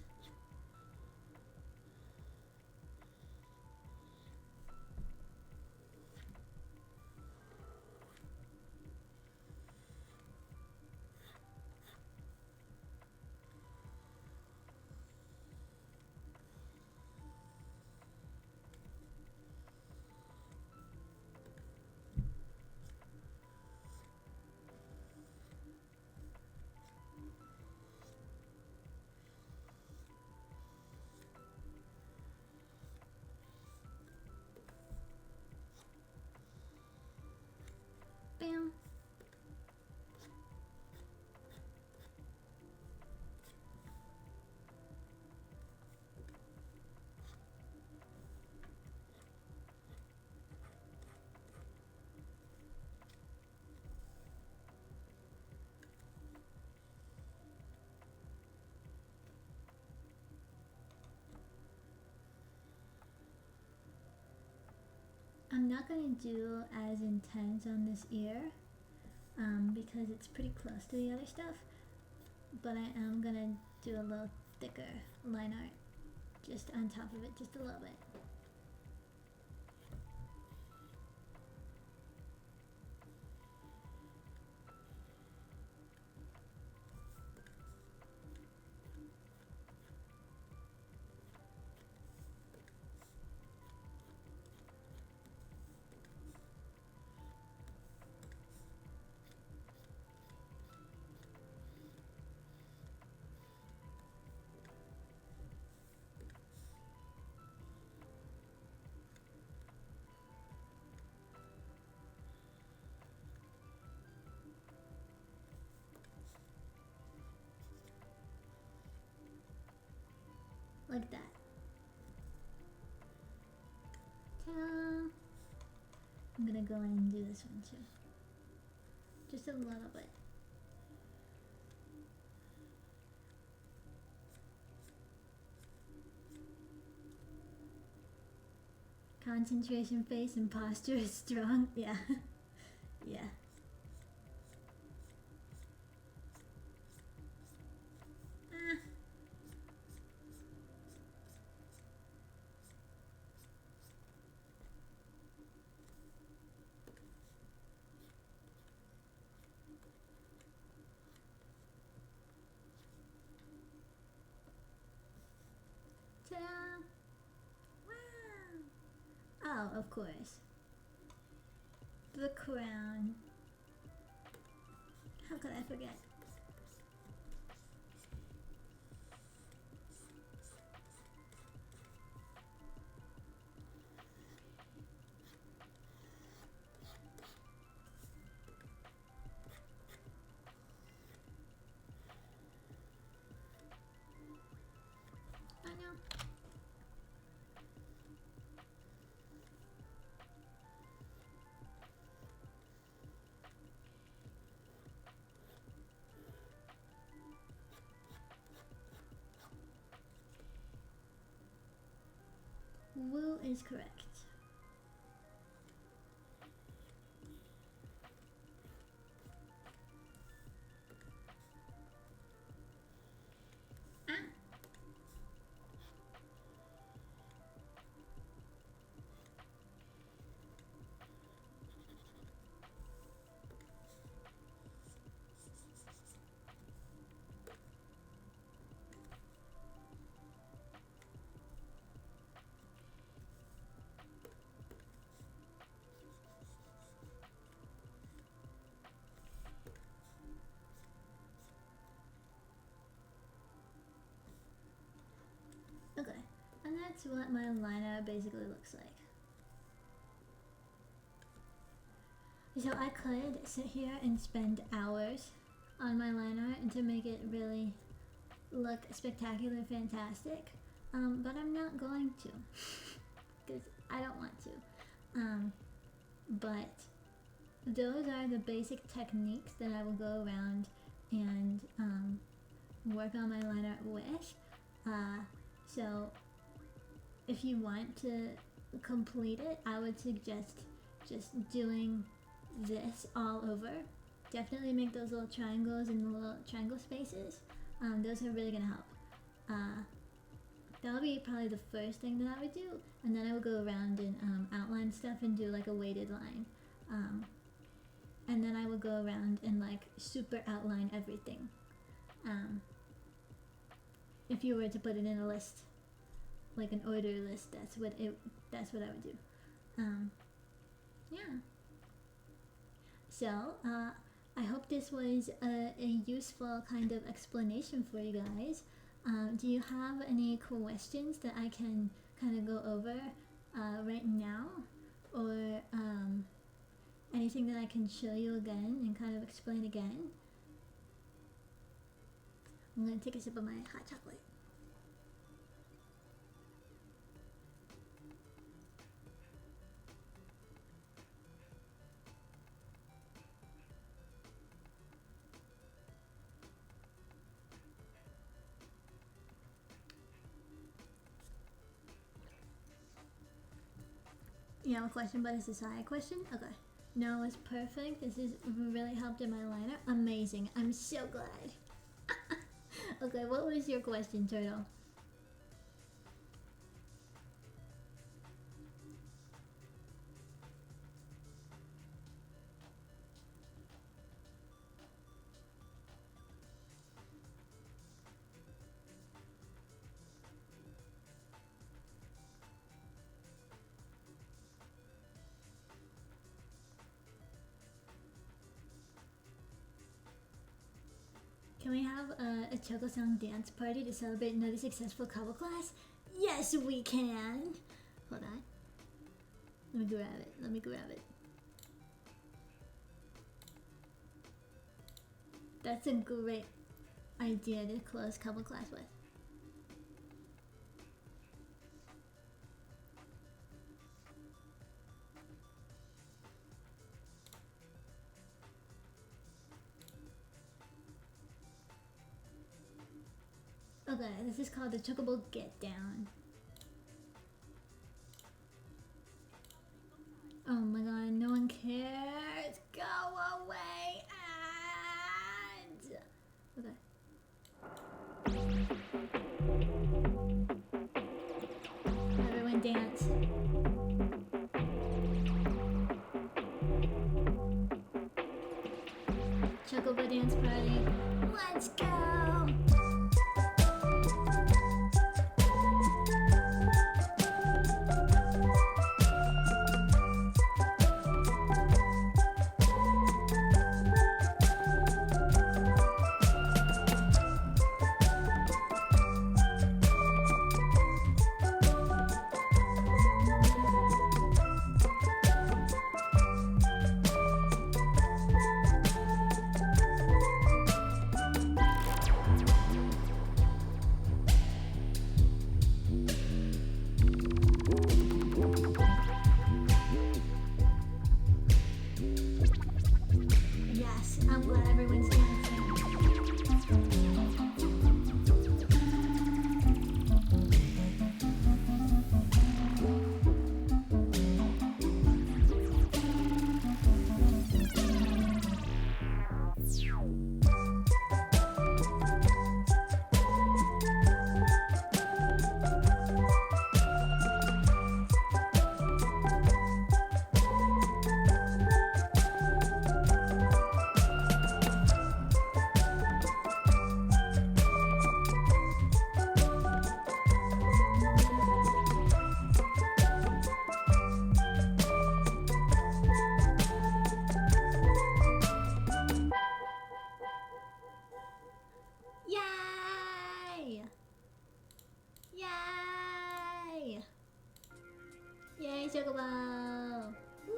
I'm not going to do as intense on this ear because it's pretty close to the other stuff, but I am going to do a little thicker line art just on top of it, just a little bit. Like that. Ta-da! I'm gonna go in and do this one too. Just a little bit. Concentration face and posture is strong. Yeah. Yeah. Ta-da! Wow! Oh, of course. The crown. How could I forget? I know. Woo is correct. Ah. Okay, and that's what my liner basically looks like. So I could sit here and spend hours on my liner and to make it really look spectacular, fantastic, but I'm not going to because I don't want to. But those are the basic techniques that I will go around and work on my liner with. So if you want to complete it, I would suggest just doing this all over. Definitely make those little triangles and the little triangle spaces. Those are really gonna help. That would be probably the first thing that I would do, and then I would go around and outline stuff and do like a weighted line. And then I would go around and like super outline everything. If you were to put it in a list, like an order list, that's what I would do. Yeah. So I hope this was a useful kind of explanation for you guys. Do you have any questions that I can kind of go over right now, or anything that I can show you again and kind of explain again? I'm gonna take a sip of my hot chocolate. You have a question, but it's a side question? Okay. No, it's perfect. This has really helped in my liner. Amazing. I'm so glad. Okay, what was your question, Turtle? Can we have a Choco Song dance party to celebrate another successful KaboClass? Yes, we can! Hold on. Let me grab it. Let me grab it. That's a great idea to close KaboClass with. Okay, this is called the Chocobo Get Down. Oh my god, no one cares! Go away! Ads! Okay. Everyone dance. Chocobo dance party. Let's go! Yes, I'm glad everyone's dancing. Yay! Yay! Yay, Chocobo! Woo!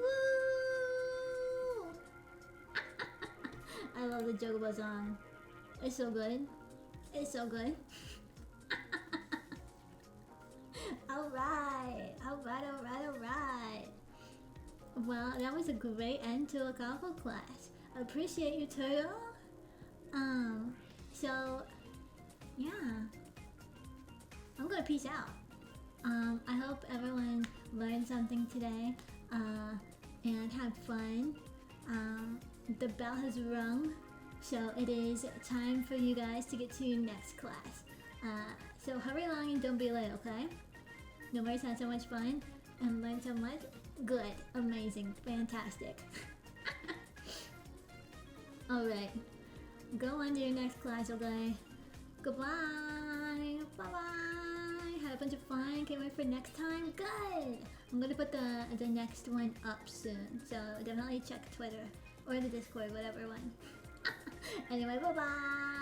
I love the Chocobo song. It's so good. It's so good. Alright! Alright, alright, alright! Well, that was a great end to a KaboClass. I appreciate you, Turtle. So, yeah. I'm gonna peace out. I hope everyone learned something today, and had fun. The bell has rung, so it is time for you guys to get to your next class. So hurry along and don't be late, okay? Nobody's had so much fun and learned so much. Good, amazing, fantastic. Alright, go on to your next class, okay? Goodbye, bye-bye. Had a bunch of fun, can't wait for next time. Good! I'm gonna put the next one up soon, so definitely check Twitter or the Discord, whatever one. Anyway, bye-bye!